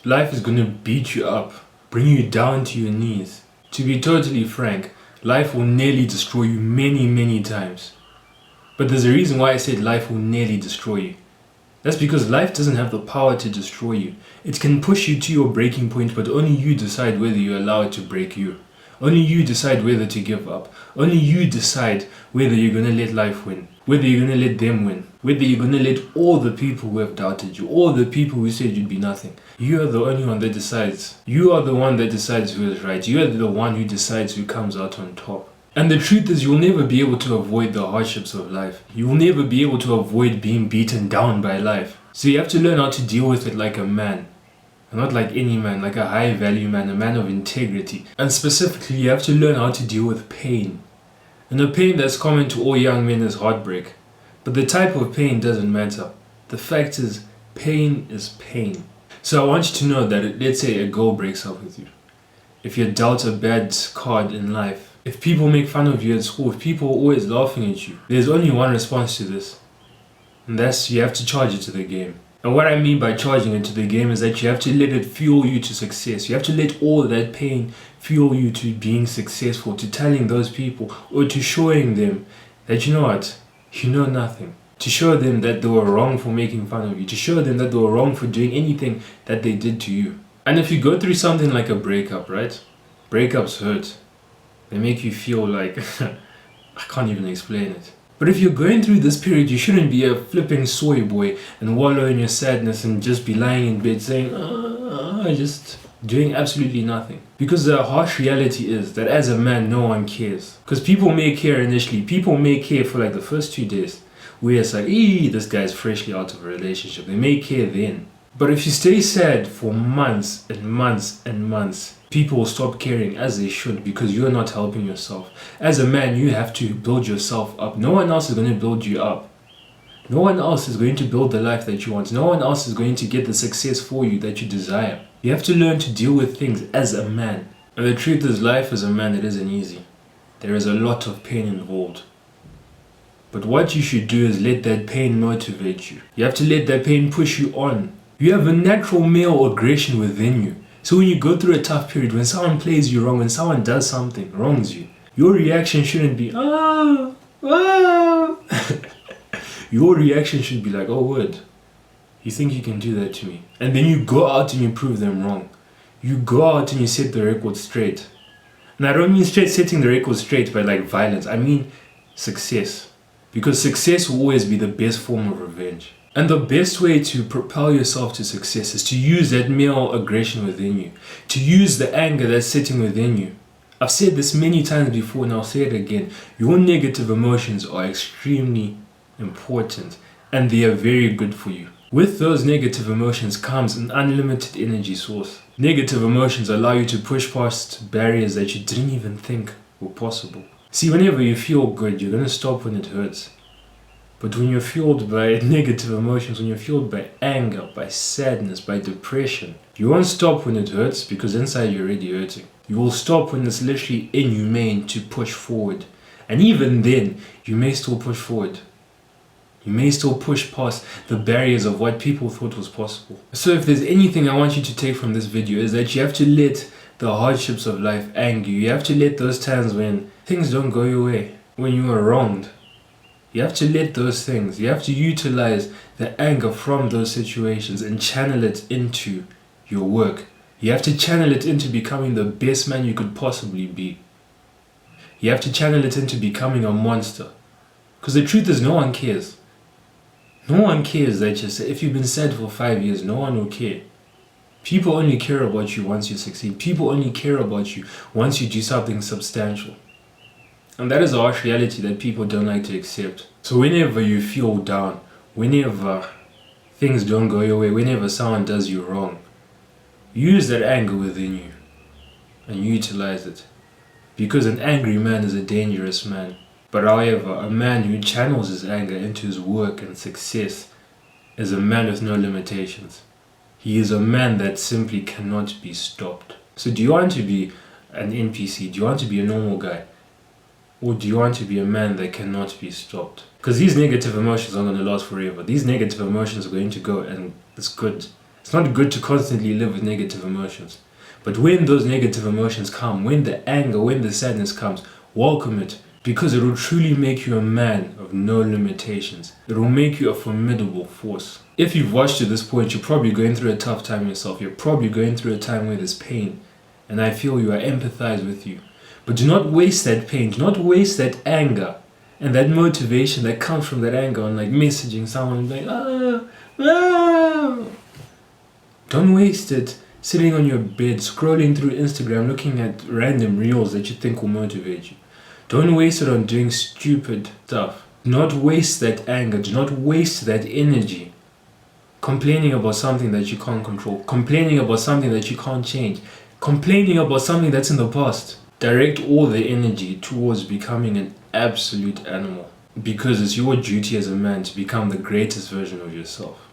Life is gonna beat you up, bring you down to your knees. To be totally frank, life will nearly destroy you many times. But there's a reason why I said life will nearly destroy you. That's because life doesn't have the power to destroy you. It can push you to your breaking point, but only you decide whether you allow it to break you. Only you decide whether to give up. Only you decide whether you're gonna let life win, whether you're gonna let them win, whether you're gonna let all the people who have doubted you, all the people who said you'd be nothing. You are the only one that decides. You are the one that decides who is right. You are the one who decides who comes out on top. And the truth is, you'll never be able to avoid the hardships of life. You'll never be able to avoid being beaten down by life. So you have to learn how to deal with it like a man. Not like any man, like a high value man, a man of integrity. And specifically, you have to learn how to deal with pain. And the pain that's common to all young men is heartbreak. But the type of pain doesn't matter. The fact is, pain is pain. So I want you to know that, let's say a girl breaks up with you. If you're dealt a bad card in life, if people make fun of you at school, if people are always laughing at you, there's only one response to this. And that's, you have to charge it to the game. And what I mean by charging it to the game is that you have to let it fuel you to success. You have to let all that pain fuel you to being successful, to telling those people or to showing them that, you know what, you know nothing. To show them that they were wrong for making fun of you. To show them that they were wrong for doing anything that they did to you. And if you go through something like a breakup, right? Breakups hurt. They make you feel like, I can't even explain it. But if you're going through this period, you shouldn't be a flipping soy boy and wallow in your sadness and just be lying in bed saying, just doing absolutely nothing. Because the harsh reality is that as a man, no one cares. Because people may care initially. People may care for like the first 2 days. Where it's like, this guy's freshly out of a relationship. They may care then. But if you stay sad for months and months and months, people will stop caring, as they should, because you're not helping yourself. As a man, you have to build yourself up. No one else is going to build you up. No one else is going to build the life that you want. No one else is going to get the success for you that you desire. You have to learn to deal with things as a man. And the truth is, life as a man, it isn't easy. There is a lot of pain involved. But what you should do is let that pain motivate you. You have to let that pain push you on. You have a natural male aggression within you. So when you go through a tough period, when someone plays you wrong, when someone does something, wrongs you, your reaction shouldn't be, Your reaction should be like, oh word, you think you can do that to me? And then you go out and you prove them wrong. You go out and you set the record straight. And I don't mean setting the record straight by like violence. I mean success. Because success will always be the best form of revenge. And the best way to propel yourself to success is to use that male aggression within you. To use the anger that's sitting within you. I've said this many times before and I'll say it again. Your negative emotions are extremely important and they are very good for you. With those negative emotions comes an unlimited energy source. Negative emotions allow you to push past barriers that you didn't even think were possible. See, whenever you feel good, you're going to stop when it hurts. But when you're fueled by negative emotions, when you're fueled by anger, by sadness, by depression, you won't stop when it hurts because inside you're already hurting. You will stop when it's literally inhumane to push forward. And even then, you may still push forward. You may still push past the barriers of what people thought was possible. So if there's anything I want you to take from this video is that you have to let the hardships of life anger you. You have to let those times when things don't go your way, when you are wronged. You have to let those things, you have to utilize the anger from those situations and channel it into your work. You have to channel it into becoming the best man you could possibly be. You have to channel it into becoming a monster. Because the truth is, no one cares. No one cares that if you've been sad for 5 years, no one will care. People only care about you once you succeed. People only care about you once you do something substantial. And that is a harsh reality that people don't like to accept. So whenever you feel down, whenever things don't go your way, whenever someone does you wrong, use that anger within you and utilize it. Because an angry man is a dangerous man. But however, a man who channels his anger into his work and success is a man with no limitations. He is a man that simply cannot be stopped. So do you want to be an NPC? Do you want to be a normal guy? Or do you want to be a man that cannot be stopped? Because these negative emotions aren't going to last forever. These negative emotions are going to go and it's It's not good to constantly live with negative emotions. But when those negative emotions come, when the anger, when the sadness comes, welcome it, because it will truly make you a man of no limitations. It will make you a formidable force. If you've watched to this point, you're probably going through a tough time yourself. You're probably going through a time where there's pain. And I feel you, I empathize with you. But do not waste that pain, do not waste that anger and that motivation that comes from that anger on like messaging someone like, Don't waste it sitting on your bed, scrolling through Instagram, looking at random reels that you think will motivate you. Don't waste it on doing stupid stuff. Do not waste that anger, do not waste that energy complaining about something that you can't control, complaining about something that you can't change, complaining about something that's in the past. Direct all the energy towards becoming an absolute animal, because it's your duty as a man to become the greatest version of yourself.